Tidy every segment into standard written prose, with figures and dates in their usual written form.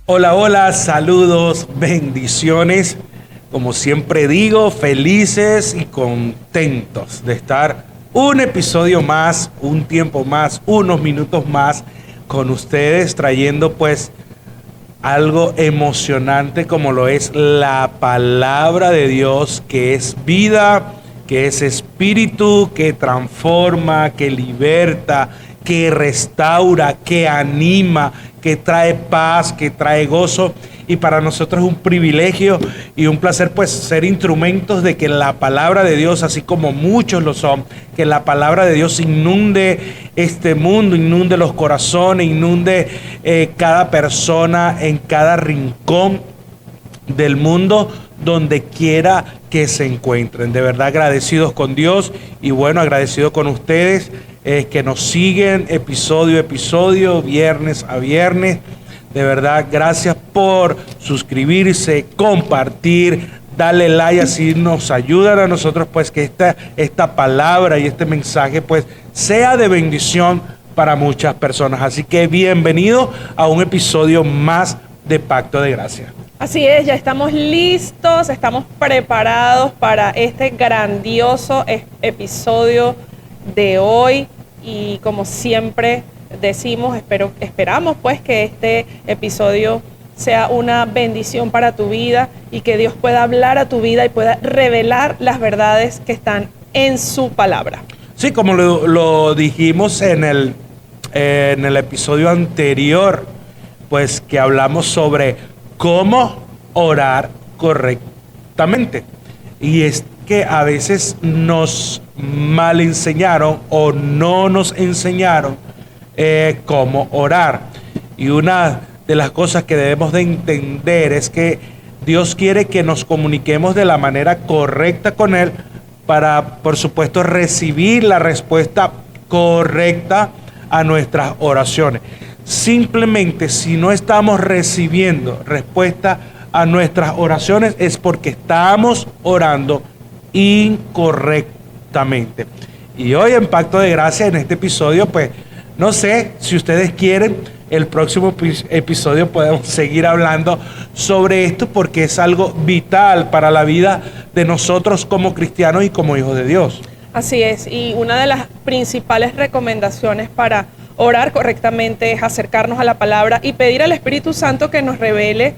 Hola, hola, saludos, bendiciones. Como siempre digo, felices y contentos de estar un episodio más, un tiempo más, unos minutos más con ustedes, trayendo pues algo emocionante como lo es la palabra de Dios, que es vida, que es espíritu, que transforma, que liberta, que restaura, que anima, que trae paz, que trae gozo. Y para nosotros es un privilegio y un placer pues ser instrumentos de que la palabra de Dios, así como muchos lo son, que la palabra de Dios inunde este mundo, inunde los corazones, inunde cada persona en cada rincón del mundo, donde quiera que se encuentren. De verdad agradecidos con Dios y bueno, agradecidos con ustedes que nos siguen episodio a episodio, viernes a viernes. De verdad, gracias por suscribirse, compartir, darle like, así nos ayudan a nosotros pues que esta palabra y este mensaje pues sea de bendición para muchas personas. Así que bienvenido a un episodio más de Pacto de Gracia. Así es, ya estamos listos, estamos preparados para este grandioso episodio de hoy y como siempre decimos, esperamos pues que este episodio sea una bendición para tu vida y que Dios pueda hablar a tu vida y pueda revelar las verdades que están en su palabra. Sí, como lo dijimos en el episodio anterior, pues que hablamos sobre cómo orar correctamente. Y es que a veces nos mal enseñaron o no nos enseñaron cómo orar. Y una de las cosas que debemos de entender es que Dios quiere que nos comuniquemos de la manera correcta con Él para, por supuesto, recibir la respuesta correcta a nuestras oraciones. Simplemente si no estamos recibiendo respuesta a nuestras oraciones es porque estamos orando incorrectamente. Y hoy en Pacto de Gracia, en este episodio, pues no sé si ustedes quieren, el próximo episodio podemos seguir hablando sobre esto porque es algo vital para la vida de nosotros como cristianos y como hijos de Dios. Así es, y una de las principales recomendaciones para orar correctamente es acercarnos a la palabra y pedir al Espíritu Santo que nos revele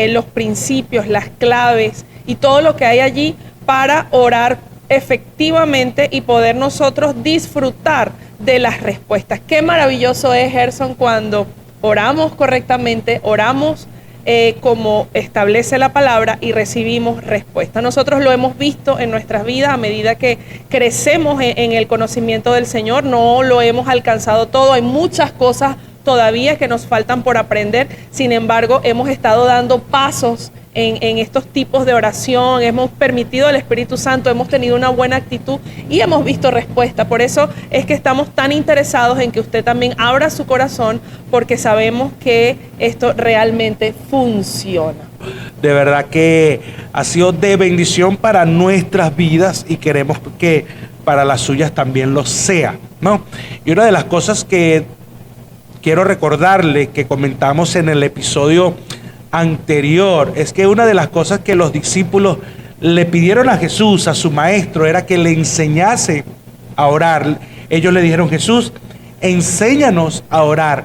los principios, las claves y todo lo que hay allí para orar efectivamente y poder nosotros disfrutar de las respuestas. Qué maravilloso es, Gerson, cuando oramos correctamente, oramos como establece la palabra y recibimos respuesta. Nosotros lo hemos visto en nuestras vidas a medida que crecemos en el conocimiento del Señor. No lo hemos alcanzado todo, hay muchas cosas todavía que nos faltan por aprender. Sin embargo, hemos estado dando pasos en estos tipos de oración, hemos permitido al Espíritu Santo, hemos tenido una buena actitud y hemos visto respuesta. Por eso es que estamos tan interesados en que usted también abra su corazón, porque sabemos que esto realmente funciona. De verdad que ha sido de bendición para nuestras vidas y queremos que para las suyas también lo sea, ¿no? Y una de las cosas que quiero recordarle que comentamos en el episodio anterior es que una de las cosas que los discípulos le pidieron a Jesús, a su maestro, era que le enseñase a orar. Ellos le dijeron: Jesús, enséñanos a orar.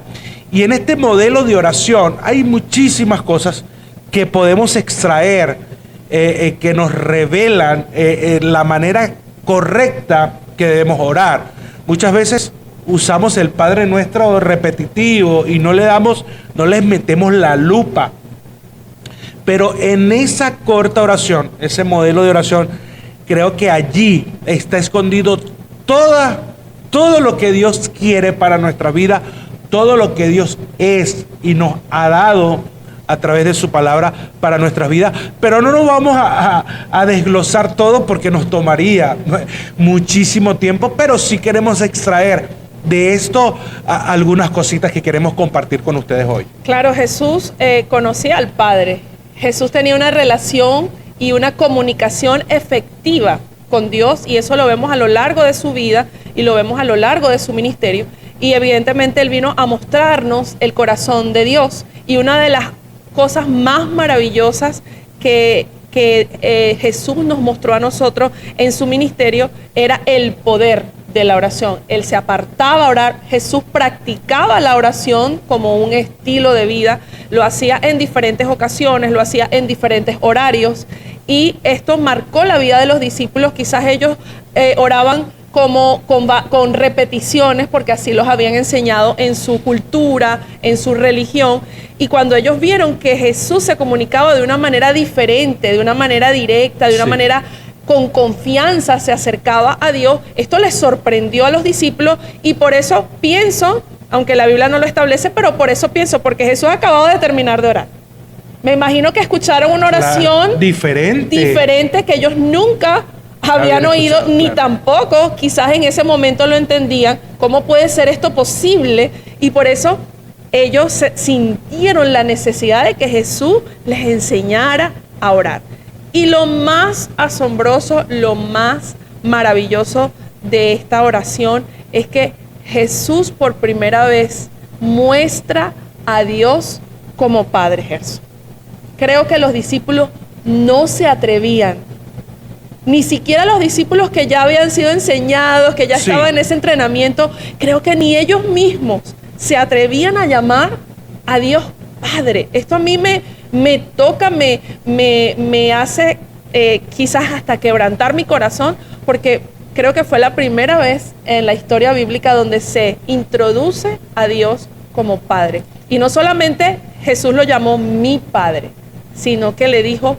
Y en este modelo de oración hay muchísimas cosas que podemos extraer, que nos revelan la manera correcta que debemos orar. Muchas veces usamos el Padre Nuestro repetitivo y no les metemos la lupa. Pero en esa corta oración, ese modelo de oración, creo que allí está escondido todo lo que Dios quiere para nuestra vida, todo lo que Dios es y nos ha dado a través de su palabra para nuestras vidas. Pero no nos vamos a desglosar todo porque nos tomaría muchísimo tiempo, pero sí queremos extraer de esto algunas cositas que queremos compartir con ustedes hoy. Claro, Jesús conocía al Padre. Jesús tenía una relación y una comunicación efectiva con Dios, y eso lo vemos a lo largo de su vida y lo vemos a lo largo de su ministerio. Y evidentemente Él vino a mostrarnos el corazón de Dios. Y una de las cosas más maravillosas que Jesús nos mostró a nosotros en su ministerio era el poder de la oración. Él se apartaba a orar. Jesús practicaba la oración como un estilo de vida. Lo hacía en diferentes ocasiones, lo hacía en diferentes horarios. Y esto marcó la vida de los discípulos. Quizás ellos oraban con repeticiones, porque así los habían enseñado en su cultura, en su religión. Y cuando ellos vieron que Jesús se comunicaba de una manera diferente, de una manera directa, de una manera con confianza se acercaba a Dios, esto les sorprendió a los discípulos, y por eso pienso, aunque la Biblia no lo establece, pero por eso pienso, porque Jesús acababa de terminar de orar. Me imagino que escucharon una oración diferente que ellos nunca habían oído, ni tampoco quizás en ese momento lo entendían. ¿Cómo puede ser esto posible? Y por eso ellos sintieron la necesidad de que Jesús les enseñara a orar. Y lo más asombroso, lo más maravilloso de esta oración es que Jesús por primera vez muestra a Dios como Padre, Gerson. Creo que los discípulos no se atrevían, ni siquiera los discípulos que ya habían sido enseñados, que ya estaban en ese entrenamiento, creo que ni ellos mismos se atrevían a llamar a Dios Padre. Esto a mí me toca, me hace quizás hasta quebrantar mi corazón, porque creo que fue la primera vez en la historia bíblica donde se introduce a Dios como Padre. Y no solamente Jesús lo llamó mi Padre, sino que le dijo,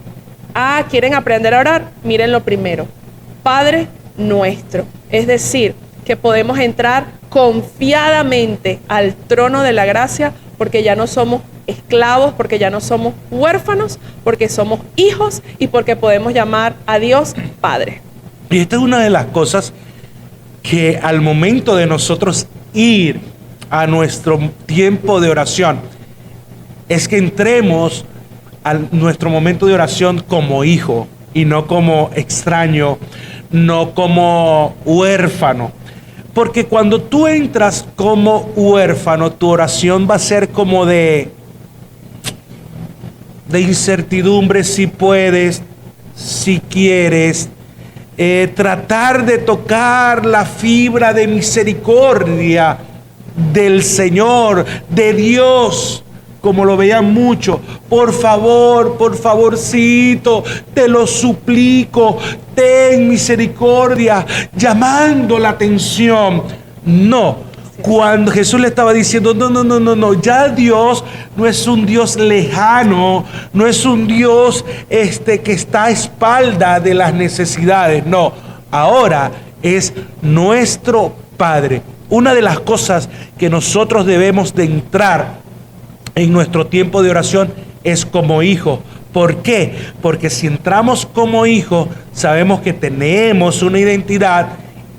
¿quieren aprender a orar? Miren lo primero, Padre nuestro. Es decir, que podemos entrar confiadamente al trono de la gracia, porque ya no somos esclavos, porque ya no somos huérfanos, porque somos hijos y porque podemos llamar a Dios Padre. Y esta es una de las cosas que al momento de nosotros ir a nuestro tiempo de oración, es que entremos a nuestro momento de oración como hijo y no como extraño, no como huérfano. Porque cuando tú entras como huérfano, tu oración va a ser como de incertidumbre, si puedes, si quieres, tratar de tocar la fibra de misericordia del Señor, de Dios, como lo veían mucho. Por favor, por favorcito, te lo suplico, ten misericordia, llamando la atención. No, cuando Jesús le estaba diciendo, no, ya Dios no es un Dios lejano, no es un Dios que está a espalda de las necesidades, no, ahora es nuestro Padre. Una de las cosas que nosotros debemos de entrar en nuestro tiempo de oración es como hijo. ¿Por qué? Porque si entramos como hijo, sabemos que tenemos una identidad,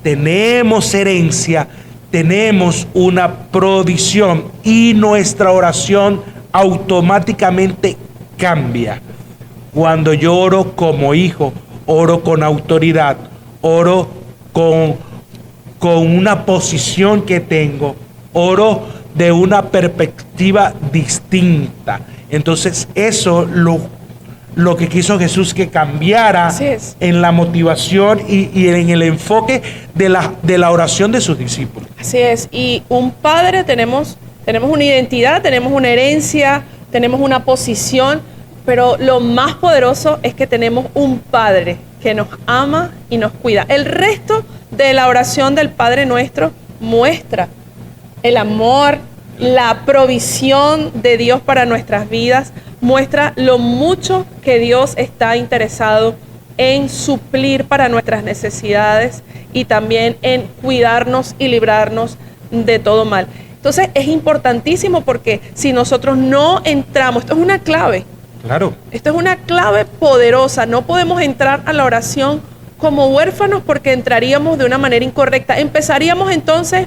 tenemos herencia, tenemos una provisión, y nuestra oración automáticamente cambia. Cuando yo oro como hijo, oro con autoridad, oro con una posición que tengo, oro de una perspectiva distinta. Entonces eso lo que quiso Jesús que cambiara en la motivación y en el enfoque de la oración de sus discípulos. Así es, y un padre tenemos una identidad, tenemos una herencia, tenemos una posición, pero lo más poderoso es que tenemos un Padre que nos ama y nos cuida. El resto de la oración del Padre Nuestro muestra el amor, la provisión de Dios para nuestras vidas, muestra lo mucho que Dios está interesado en suplir para nuestras necesidades y también en cuidarnos y librarnos de todo mal. Entonces es importantísimo, porque si nosotros no entramos, esto es una clave. Claro. Esto es una clave poderosa. No podemos entrar a la oración como huérfanos, porque entraríamos de una manera incorrecta. Empezaríamos entonces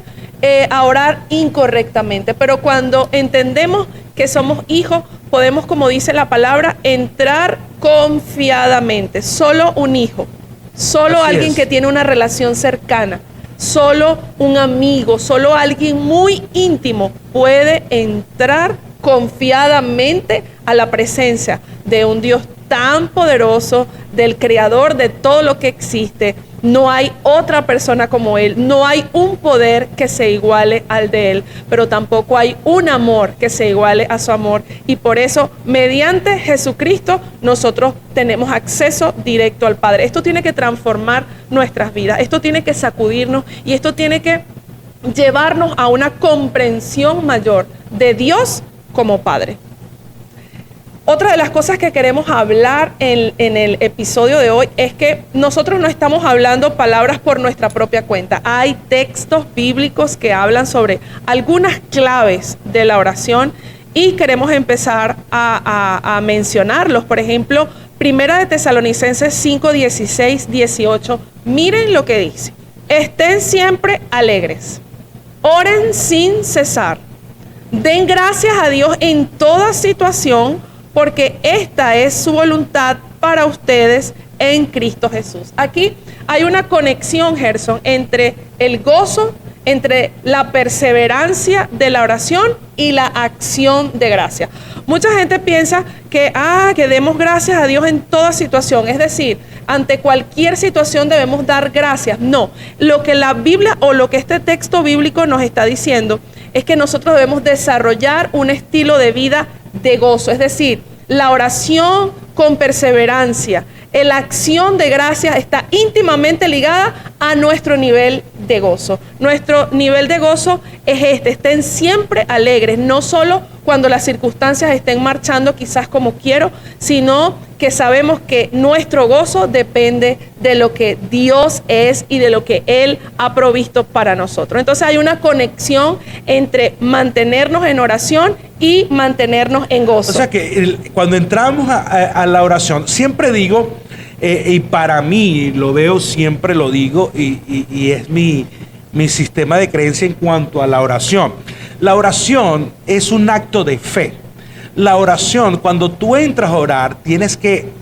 a orar incorrectamente. Pero cuando entendemos que somos hijos, podemos, como dice la palabra, entrar confiadamente. Solo un hijo, solo alguien que tiene una relación cercana, solo un amigo, solo alguien muy íntimo puede entrar confiadamente a la presencia de un Dios tan poderoso, del creador de todo lo que existe. No hay otra persona como Él, no hay un poder que se iguale al de Él, pero tampoco hay un amor que se iguale a su amor. Y por eso, mediante Jesucristo, nosotros tenemos acceso directo al Padre. Esto tiene que transformar nuestras vidas, esto tiene que sacudirnos y esto tiene que llevarnos a una comprensión mayor de Dios como Padre. Otra de las cosas que queremos hablar en el episodio de hoy es que nosotros no estamos hablando palabras por nuestra propia cuenta. Hay textos bíblicos que hablan sobre algunas claves de la oración y queremos empezar a mencionarlos. Por ejemplo, Primera de Tesalonicenses 5, 16, 18. Miren lo que dice. Estén siempre alegres. Oren sin cesar. Den gracias a Dios en toda situación, porque esta es su voluntad para ustedes en Cristo Jesús. Aquí hay una conexión, Gerson, entre el gozo, entre la perseverancia de la oración y la acción de gracia. Mucha gente piensa que demos gracias a Dios en toda situación, es decir, ante cualquier situación debemos dar gracias. No, lo que la Biblia o lo que este texto bíblico nos está diciendo es que nosotros debemos desarrollar un estilo de vida de gozo, es decir, la oración con perseverancia, la acción de gracia está íntimamente ligada a nuestro nivel de gozo. Nuestro nivel de gozo es estén siempre alegres, no solo cuando las circunstancias estén marchando quizás como quiero, sino que sabemos que nuestro gozo depende de lo que Dios es y de lo que Él ha provisto para nosotros. Entonces hay una conexión entre mantenernos en oración y mantenernos en gozo. O sea que cuando entramos a la oración, siempre digo, y para mí lo veo, siempre lo digo, y es mi sistema de creencia en cuanto a la oración. La oración es un acto de fe. La oración, cuando tú entras a orar,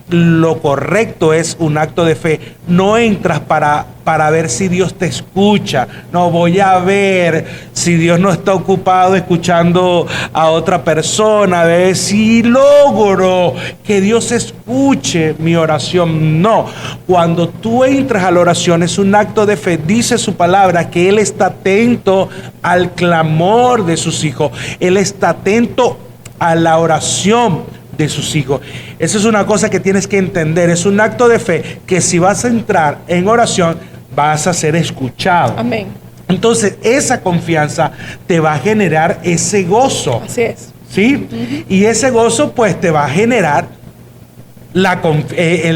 lo correcto es un acto de fe. No entras para ver si Dios te escucha. No voy a ver si Dios no está ocupado escuchando a otra persona, a ver si logro que Dios escuche mi oración. No, cuando tú entras a la oración es un acto de fe. Dice su palabra que Él está atento al clamor de sus hijos. Él está atento a la oración de sus hijos. Esa es una cosa que tienes que entender. Es un acto de fe que si vas a entrar en oración, vas a ser escuchado. Amén. Entonces, esa confianza te va a generar ese gozo. Así es. ¿Sí? Uh-huh. Y ese gozo, pues, te va a generar la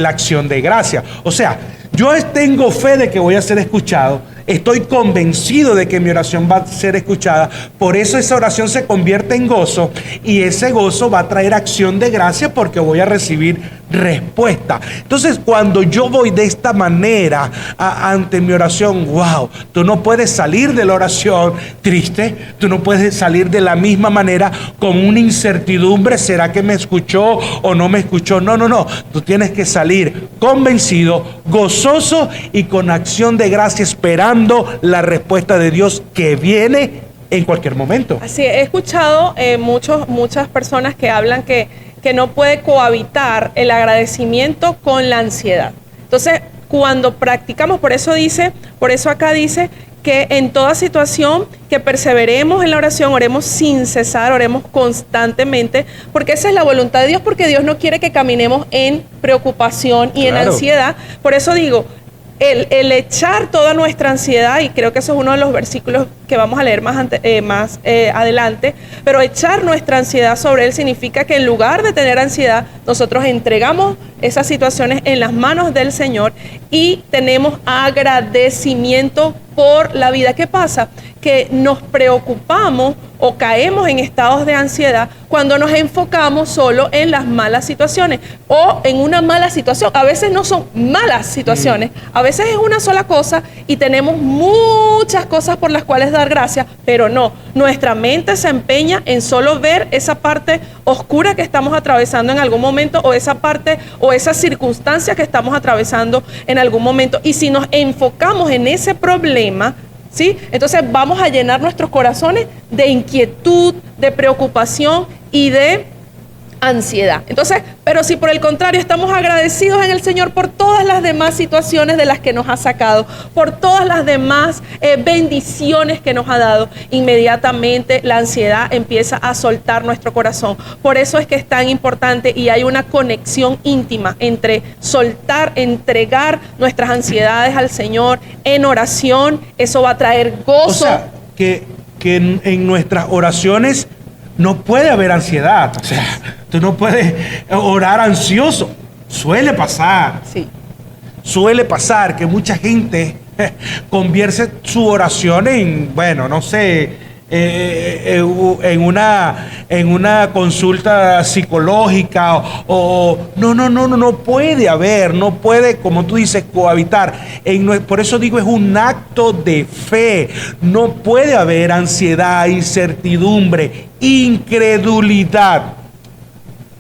acción de gracia. O sea, yo tengo fe de que voy a ser escuchado. Estoy convencido de que mi oración va a ser escuchada. Por eso esa oración se convierte en gozo. Y ese gozo va a traer acción de gracia porque voy a recibir respuesta. Entonces, cuando yo voy de esta manera ante mi oración, wow, tú no puedes salir de la oración triste. Tú no puedes salir de la misma manera con una incertidumbre. ¿Será que me escuchó o no me escuchó? No. Tú tienes que salir convencido, gozoso y con acción de gracia, esperando la respuesta de Dios que viene en cualquier momento. Así he escuchado muchas personas que hablan que no puede cohabitar el agradecimiento con la ansiedad. Entonces, cuando practicamos, por eso acá dice que en toda situación que perseveremos en la oración, oremos sin cesar, oremos constantemente, porque esa es la voluntad de Dios, porque Dios no quiere que caminemos en preocupación y en ansiedad. Por eso digo, el echar toda nuestra ansiedad, y creo que eso es uno de los versículos que vamos a leer más adelante, pero echar nuestra ansiedad sobre Él significa que en lugar de tener ansiedad, nosotros entregamos esas situaciones en las manos del Señor y tenemos agradecimiento por la vida. ¿Qué pasa? Que nos preocupamos o caemos en estados de ansiedad cuando nos enfocamos solo en las malas situaciones o en una mala situación. A veces no son malas situaciones, a veces es una sola cosa y tenemos muchas cosas por las cuales dar gracias, pero no, nuestra mente se empeña en solo ver esa parte oscura que estamos atravesando en algún momento o esa parte o esa circunstancia que estamos atravesando en algún momento. Y si nos enfocamos en ese problema, ¿sí? Entonces vamos a llenar nuestros corazones de inquietud, de preocupación y de ansiedad. Entonces, pero si por el contrario estamos agradecidos en el Señor por todas las demás situaciones de las que nos ha sacado, por todas las demás bendiciones que nos ha dado, inmediatamente la ansiedad empieza a soltar nuestro corazón. Por eso es que es tan importante y hay una conexión íntima entre soltar, entregar nuestras ansiedades al Señor en oración. Eso va a traer gozo. O sea, que en nuestras oraciones no puede haber ansiedad. O sea, tú no puedes orar ansioso. Suele pasar. Sí. Suele pasar que mucha gente convierte su oración en, bueno, no sé, en una consulta psicológica no puede haber, no puede, como tú dices, cohabitar. Por eso digo, es un acto de fe. No puede haber ansiedad, incertidumbre, incredulidad.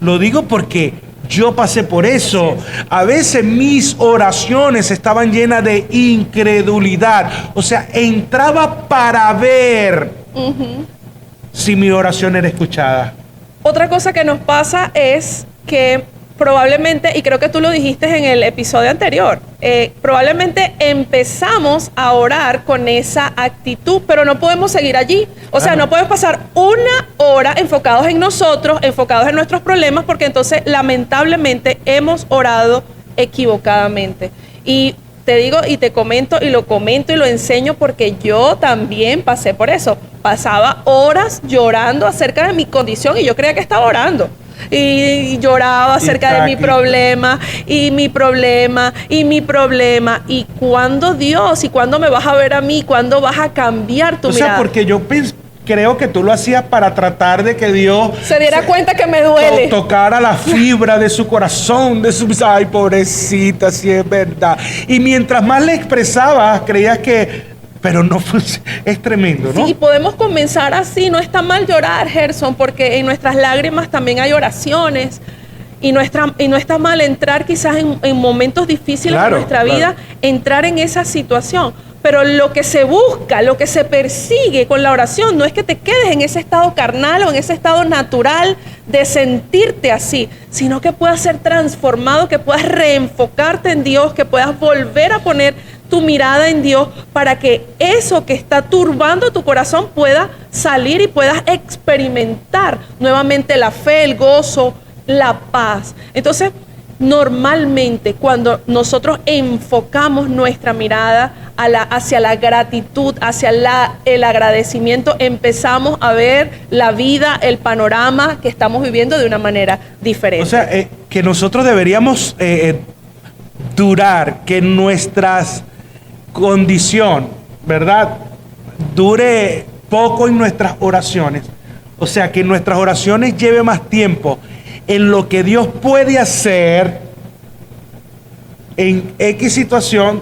Lo digo porque yo pasé por eso. A veces mis oraciones estaban llenas de incredulidad. O sea, entraba para ver si mi oración era escuchada. Otra cosa que nos pasa es que probablemente, y creo que tú lo dijiste en el episodio anterior, probablemente empezamos a orar con esa actitud, pero no podemos seguir allí. O sea, no podemos pasar una hora enfocados en nosotros, enfocados en nuestros problemas, porque entonces lamentablemente hemos orado equivocadamente. Y te digo y te comento y lo enseño porque yo también pasé por eso. Pasaba horas llorando acerca de mi condición y yo creía que estaba orando. Y lloraba acerca de mi problema, y mi problema, y mi problema. ¿Y cuándo Dios? ¿Y cuándo me vas a ver a mí? ¿Cuándo vas a cambiar tu mirada? O sea, porque yo creo que tú lo hacías para tratar de que Dios se diera cuenta que me duele. Tocara la fibra de su corazón, de su... Ay, pobrecita, si es verdad. Y mientras más le expresabas, creías que... Pero no fue, es tremendo, ¿no? Sí, y podemos comenzar así. No está mal llorar, Gerson, porque en nuestras lágrimas también hay oraciones. Y no está mal entrar quizás en momentos difíciles de nuestra vida, entrar en esa situación. Pero lo que se busca, lo que se persigue con la oración, no es que te quedes en ese estado carnal o en ese estado natural de sentirte así, sino que puedas ser transformado, que puedas reenfocarte en Dios, que puedas volver a poner tu mirada en Dios para que eso que está turbando tu corazón pueda salir y puedas experimentar nuevamente la fe, el gozo, la paz. Entonces, normalmente cuando nosotros enfocamos nuestra mirada hacia la gratitud, hacia el agradecimiento, empezamos a ver la vida, el panorama que estamos viviendo de una manera diferente. O sea, que nosotros deberíamos durar, que nuestras condición, ¿verdad?, dure poco en nuestras oraciones. O sea, que nuestras oraciones lleve más tiempo en lo que Dios puede hacer en X situación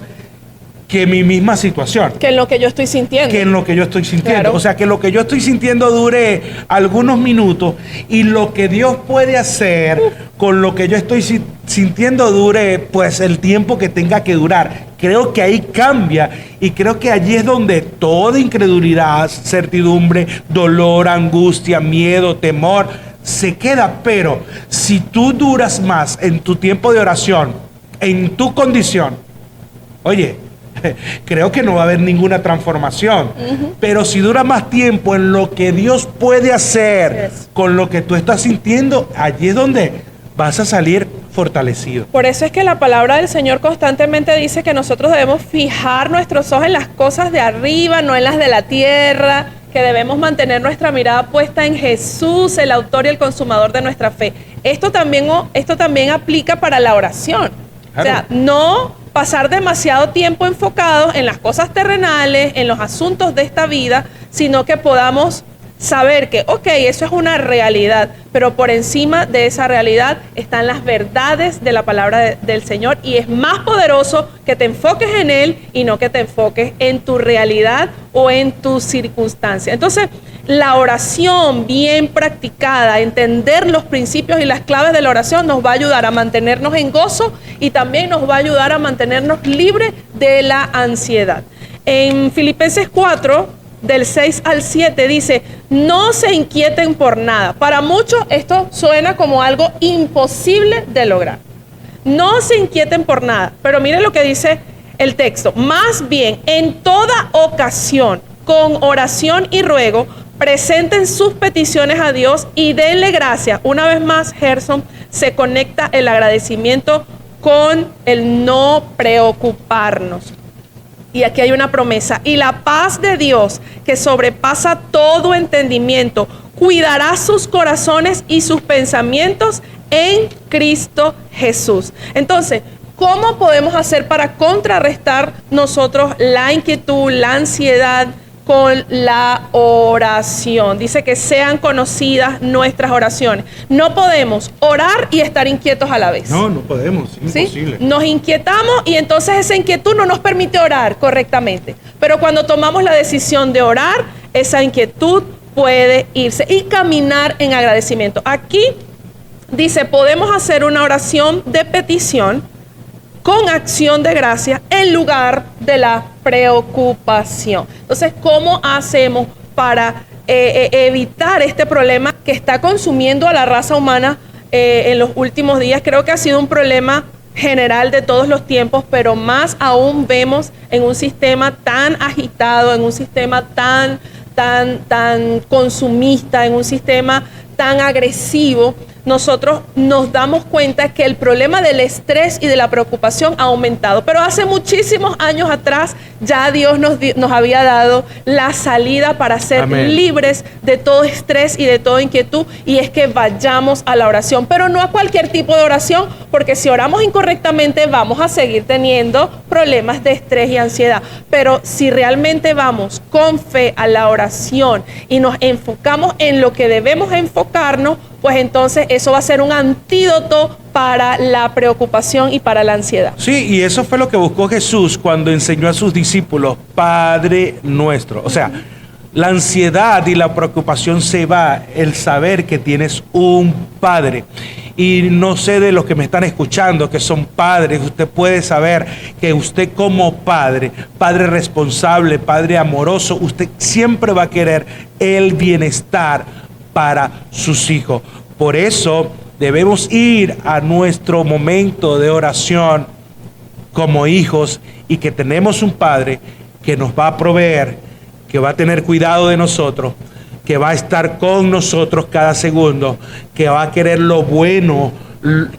que mi misma situación. Que en lo que yo estoy sintiendo. Que en lo que yo estoy sintiendo. Claro. O sea, que lo que yo estoy sintiendo dure algunos minutos y lo que Dios puede hacer con lo que yo estoy sintiendo dure pues el tiempo que tenga que durar. Creo que ahí cambia y creo que allí es donde toda incredulidad, certidumbre, dolor, angustia, miedo, temor se queda. Pero si tú duras más en tu tiempo de oración, en tu condición, oye, creo que no va a haber ninguna transformación. Pero si dura más tiempo en lo que Dios puede hacer con lo que tú estás sintiendo, allí es donde vas a salir fortalecido. Por eso es que la palabra del Señor constantemente dice que nosotros debemos fijar nuestros ojos en las cosas de arriba, no en las de la tierra, que debemos mantener nuestra mirada puesta en Jesús, el autor y el consumador de nuestra fe. Esto también aplica para la oración. Claro. O sea, no pasar demasiado tiempo enfocados en las cosas terrenales, en los asuntos de esta vida, sino que podamos saber que, ok, eso es una realidad, pero por encima de esa realidad están las verdades de la palabra del Señor y es más poderoso que te enfoques en Él y no que te enfoques en tu realidad o en tus circunstancias. Entonces, la oración bien practicada, entender los principios y las claves de la oración nos va a ayudar a mantenernos en gozo y también nos va a ayudar a mantenernos libres de la ansiedad. En Filipenses 4, del 6 al 7 dice, no se inquieten por nada. Para muchos esto suena como algo imposible de lograr. No se inquieten por nada. Pero miren lo que dice el texto. Más bien, en toda ocasión, con oración y ruego, presenten sus peticiones a Dios y denle gracias. Una vez más, Gerson, se conecta el agradecimiento con el no preocuparnos. Y aquí hay una promesa. Y la paz de Dios, que sobrepasa todo entendimiento, cuidará sus corazones y sus pensamientos en Cristo Jesús. Entonces, ¿cómo podemos hacer para contrarrestar nosotros la inquietud, la ansiedad con la oración? Dice que sean conocidas nuestras oraciones. No podemos orar y estar inquietos a la vez. No, no podemos, es imposible. ¿Sí? Nos inquietamos y entonces esa inquietud no nos permite orar correctamente. Pero cuando tomamos la decisión de orar, esa inquietud puede irse y caminar en agradecimiento. Aquí dice, podemos hacer una oración de petición con acción de gracia en lugar de la preocupación. Entonces, ¿cómo hacemos para evitar este problema que está consumiendo a la raza humana en los últimos días? Creo que ha sido un problema general de todos los tiempos, pero más aún vemos en un sistema tan agitado, en un sistema tan consumista, en un sistema tan agresivo. Nosotros nos damos cuenta que el problema del estrés y de la preocupación ha aumentado. Pero hace muchísimos años atrás ya Dios nos había dado la salida para ser Amén. Libres de todo estrés y de toda inquietud, y es que vayamos a la oración. Pero no a cualquier tipo de oración, porque si oramos incorrectamente vamos a seguir teniendo problemas de estrés y ansiedad. Pero si realmente vamos con fe a la oración y nos enfocamos en lo que debemos enfocarnos, pues entonces eso va a ser un antídoto para la preocupación y para la ansiedad. Sí, y eso fue lo que buscó Jesús cuando enseñó a sus discípulos, Padre Nuestro. O sea, la ansiedad y la preocupación se va, el saber que tienes un Padre. Y no sé de los que me están escuchando, que son padres, usted puede saber que usted como padre, padre responsable, padre amoroso, usted siempre va a querer el bienestar para sus hijos. Por eso debemos ir a nuestro momento de oración como hijos, y que tenemos un Padre que nos va a proveer, que va a tener cuidado de nosotros, que va a estar con nosotros cada segundo, que va a querer lo bueno,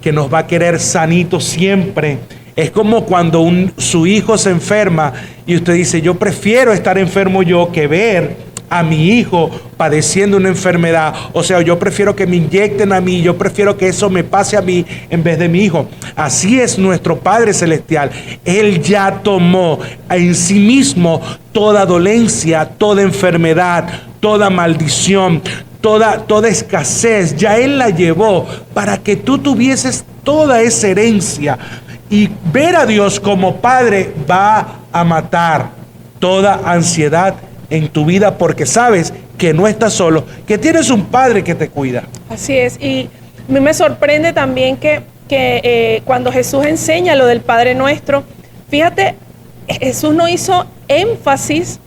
que nos va a querer sanitos siempre. Es como cuando su hijo se enferma y usted dice, yo prefiero estar enfermo yo que ver a mi hijo padeciendo una enfermedad. O sea, yo prefiero que me inyecten a mí, yo prefiero que eso me pase a mí en vez de mi hijo. Así es nuestro Padre Celestial. Él ya tomó en sí mismo toda dolencia, toda enfermedad, toda maldición, toda escasez. Ya Él la llevó para que tú tuvieses toda esa herencia. Y ver a Dios como Padre va a matar toda ansiedad en tu vida, porque sabes que no estás solo, que tienes un Padre que te cuida. Así es, y a mí me sorprende también que cuando Jesús enseña lo del Padre Nuestro, fíjate, Jesús no hizo énfasis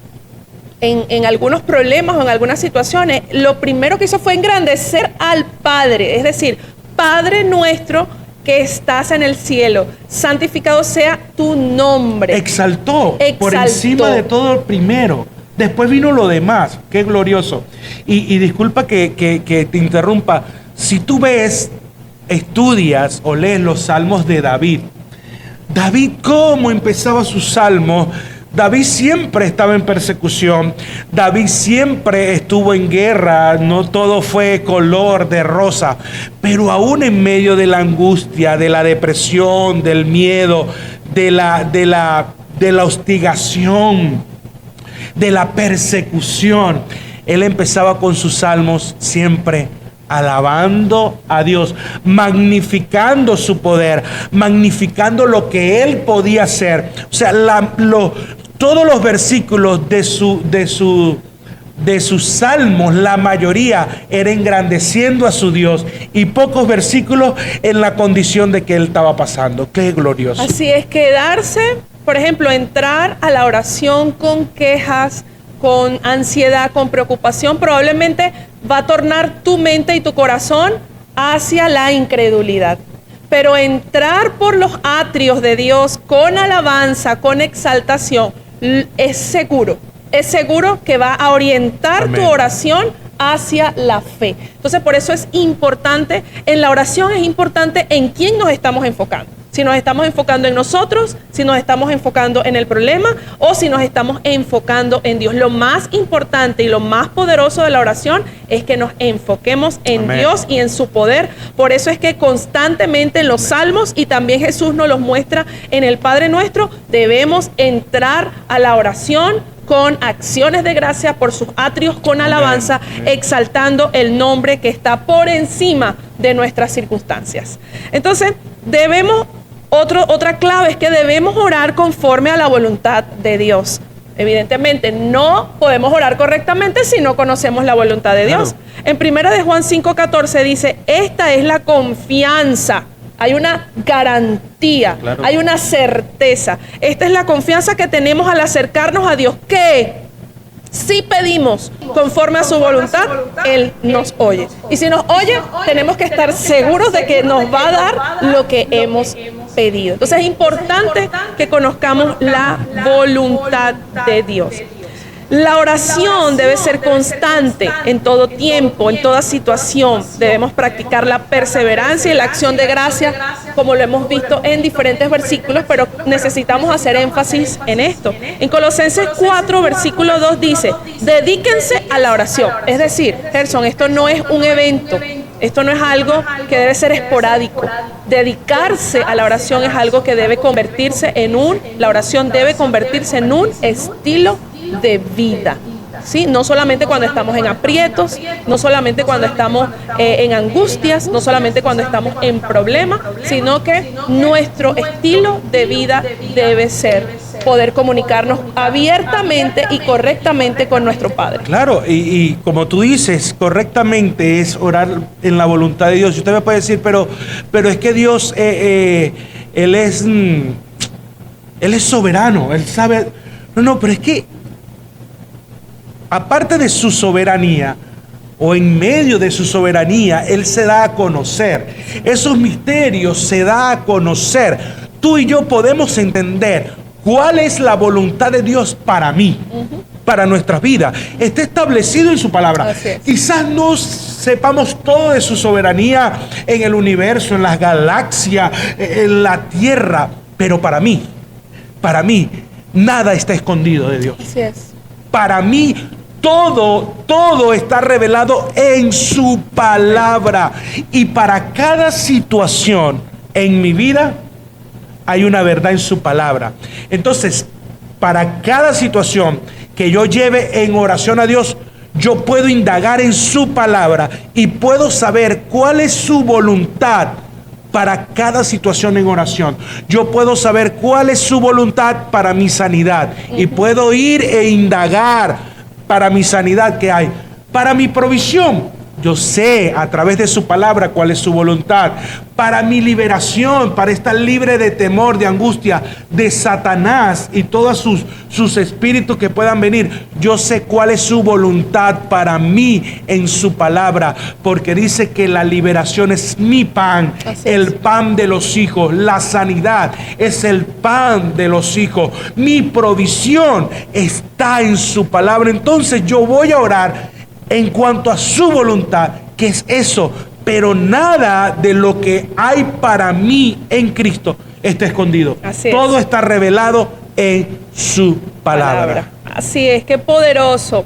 en algunos problemas o en algunas situaciones. Lo primero que hizo fue engrandecer al Padre, es decir, Padre Nuestro que estás en el cielo, santificado sea tu nombre. Exaltó por encima de todo el primero. Después vino lo demás, qué glorioso. Y disculpa que te interrumpa. Si tú ves, estudias o lees los salmos de David, ¿cómo empezaba sus salmos? David siempre estaba en persecución, David siempre estuvo en guerra, no todo fue color de rosa, pero aún en medio de la angustia, de la depresión, del miedo, de la hostigación, de la persecución, él empezaba con sus salmos siempre alabando a Dios, magnificando su poder, magnificando lo que él podía hacer. O sea, todos los versículos de sus salmos, la mayoría era engrandeciendo a su Dios, y pocos versículos en la condición de que él estaba pasando. Qué glorioso. Así es, quedarse, por ejemplo, entrar a la oración con quejas, con ansiedad, con preocupación, probablemente va a tornar tu mente y tu corazón hacia la incredulidad. Pero entrar por los atrios de Dios con alabanza, con exaltación, es seguro que va a orientar Amén. tu oración hacia la fe. Entonces, por eso es importante, en la oración es importante en quién nos estamos enfocando. Si nos estamos enfocando en nosotros, si nos estamos enfocando en el problema o si nos estamos enfocando en Dios. Lo más importante y lo más poderoso de la oración es que nos enfoquemos en Amén. Dios y en su poder. Por eso es que constantemente en los salmos, y también Jesús nos los muestra en el Padre Nuestro, debemos entrar a la oración con acciones de gracia por sus atrios, con alabanza, exaltando el nombre que está por encima de nuestras circunstancias. Entonces, otra clave es que debemos orar conforme a la voluntad de Dios. Evidentemente, no podemos orar correctamente si no conocemos la voluntad de Dios. Claro. En 1 de Juan 5:14 dice, esta es la confianza. Hay una garantía, Claro. hay una certeza. Esta es la confianza que tenemos al acercarnos a Dios, que si pedimos conforme a su voluntad, Él nos oye. Y si nos oye, tenemos que estar seguros de que nos va a dar lo que hemos pedido. Entonces es importante que conozcamos la voluntad de Dios. La oración debe ser constante en todo tiempo, en toda situación. Debemos practicar la perseverancia y la acción de gracia, como lo hemos visto en diferentes versículos, pero necesitamos hacer énfasis en esto. En Colosenses 4, versículo 2 dice, dedíquense a la oración. Es decir, Gerson, esto no es un evento, esto no es algo que debe ser esporádico. Dedicarse a la oración es algo que debe convertirse la oración debe convertirse en un estilo de vida, ¿sí? No solamente cuando estamos en aprietos, no solamente cuando estamos en angustias, no solamente cuando estamos en problemas, sino que nuestro estilo de vida debe ser poder comunicarnos abiertamente y correctamente con nuestro Padre. Claro, y como tú dices, correctamente es orar en la voluntad de Dios. Y usted me puede decir, pero es que Dios, Él es soberano, Él sabe. No, pero es que aparte de su soberanía, o en medio de su soberanía, Él se da a conocer. Esos misterios se da a conocer. Tú y yo podemos entender cuál es la voluntad de Dios para mí, para nuestras vidas. Está establecido en su palabra. Así es. Quizás no sepamos todo de su soberanía en el universo, en las galaxias, en la tierra, pero para mí, nada está escondido de Dios. Así es. Para mí, todo está revelado en su palabra. Y para cada situación en mi vida, hay una verdad en su palabra. Entonces, para cada situación que yo lleve en oración a Dios, yo puedo indagar en su palabra y puedo saber cuál es su voluntad para cada situación en oración. Yo puedo saber cuál es su voluntad para mi sanidad y puedo ir e indagar para mi sanidad que hay, para mi provisión. Yo sé a través de su palabra cuál es su voluntad. Para mi liberación, para estar libre de temor, de angustia, de Satanás y todos sus espíritus que puedan venir. Yo sé cuál es su voluntad para mí en su palabra. Porque dice que la liberación es mi pan, el pan de los hijos. La sanidad es el pan de los hijos. Mi provisión está en su palabra. Entonces yo voy a orar en cuanto a su voluntad, que es eso, pero nada de lo que hay para mí en Cristo está escondido. Así es. Todo está revelado en su palabra. Así es, qué poderoso.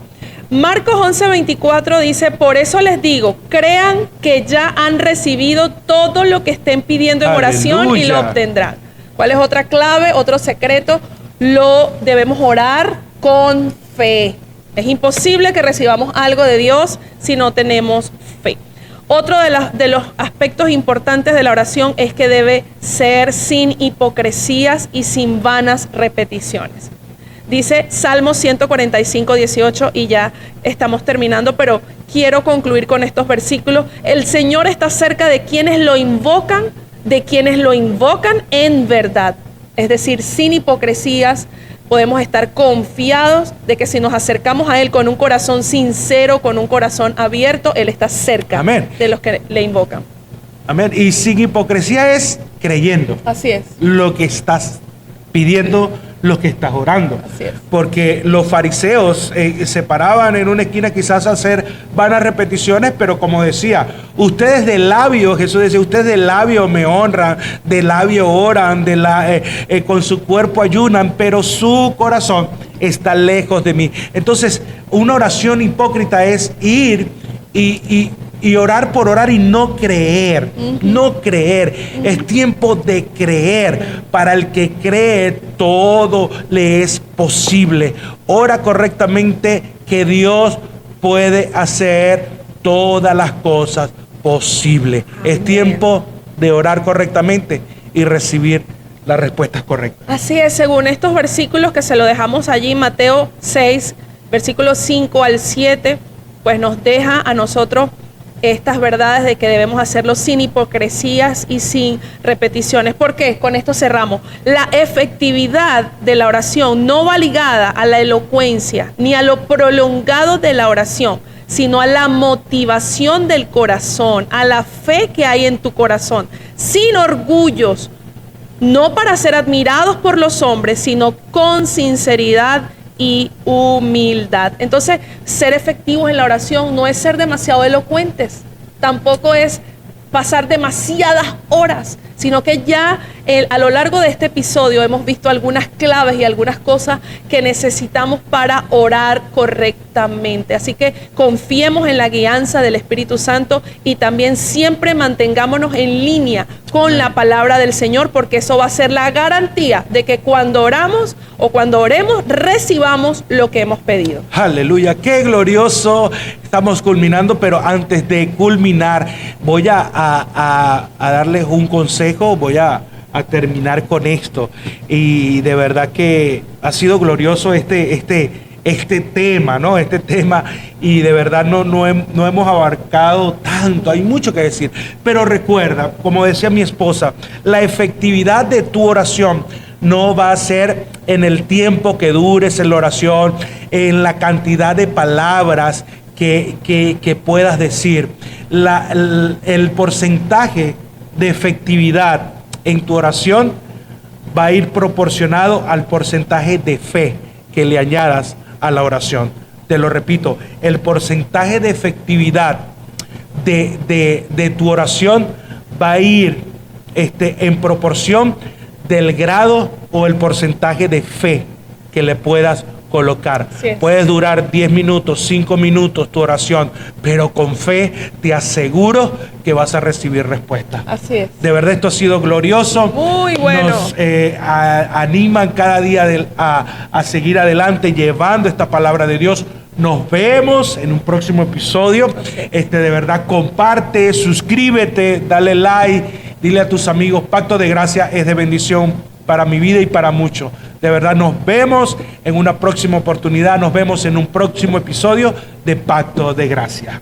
Marcos 11:24 dice, por eso les digo, crean que ya han recibido todo lo que estén pidiendo en oración y lo obtendrán. ¿Cuál es otra clave, otro secreto? Lo debemos orar con fe. Es imposible que recibamos algo de Dios si no tenemos fe. Otro de los aspectos importantes de la oración es que debe ser sin hipocresías y sin vanas repeticiones. Dice Salmo 145:18, y ya estamos terminando, pero quiero concluir con estos versículos. El Señor está cerca de quienes lo invocan en verdad. Es decir, sin hipocresías, podemos estar confiados de que si nos acercamos a Él con un corazón sincero, con un corazón abierto, Él está cerca Amén. de los que le invocan. Amén. Y sin hipocresía es creyendo Así es. lo que estás pidiendo, lo que estás orando. Así es. Porque los fariseos se paraban en una esquina quizás a hacer vanas repeticiones, pero como decía, ustedes de labio, Jesús decía, ustedes de labio me honran, de labio oran, con su cuerpo ayunan, pero su corazón está lejos de mí. Entonces, una oración hipócrita es ir y orar por orar y no creer, no creer. Es tiempo de creer. Para el que cree, todo le es posible. Ora correctamente, que Dios puede hacer todas las cosas posibles. Es tiempo de orar correctamente y recibir las respuestas correctas. Así es, según estos versículos que se lo dejamos allí, Mateo 6, versículos 5 al 7, pues nos deja a nosotros estas verdades de que debemos hacerlo sin hipocresías y sin repeticiones. ¿Por qué? Con esto cerramos. La efectividad de la oración no va ligada a la elocuencia ni a lo prolongado de la oración, sino a la motivación del corazón, a la fe que hay en tu corazón, sin orgullos, no para ser admirados por los hombres, sino con sinceridad y humildad. Entonces, ser efectivos en la oración no es ser demasiado elocuentes, tampoco es pasar demasiadas horas, sino que ya a lo largo de este episodio hemos visto algunas claves y algunas cosas que necesitamos para orar correctamente. Así que confiemos en la guianza del Espíritu Santo y también siempre mantengámonos en línea con la palabra del Señor, porque eso va a ser la garantía de que cuando oramos o cuando oremos recibamos lo que hemos pedido. Aleluya, qué glorioso. Estamos culminando, pero antes de culminar voy a darles un consejo, voy a terminar con esto. Y de verdad que ha sido glorioso este tema, ¿no? Este tema, y de verdad no hemos abarcado tanto, hay mucho que decir. Pero recuerda, como decía mi esposa, la efectividad de tu oración no va a ser en el tiempo que dures en la oración, en la cantidad de palabras que puedas decir. El porcentaje de efectividad en tu oración va a ir proporcionado al porcentaje de fe que le añadas a la oración. Te lo repito, el porcentaje de efectividad de tu oración va a ir en proporción del grado o el porcentaje de fe que le puedas colocar. Sí. Puedes durar 10 minutos, 5 minutos tu oración, pero con fe te aseguro que vas a recibir respuesta. Así es. De verdad esto ha sido glorioso. Muy bueno. Nos animan cada día a seguir adelante llevando esta palabra de Dios. Nos vemos en un próximo episodio. De verdad, comparte, suscríbete, dale like, dile a tus amigos. Pacto de Gracia es de bendición para mi vida y para muchos. De verdad, nos vemos en una próxima oportunidad. Nos vemos en un próximo episodio de Pacto de Gracia.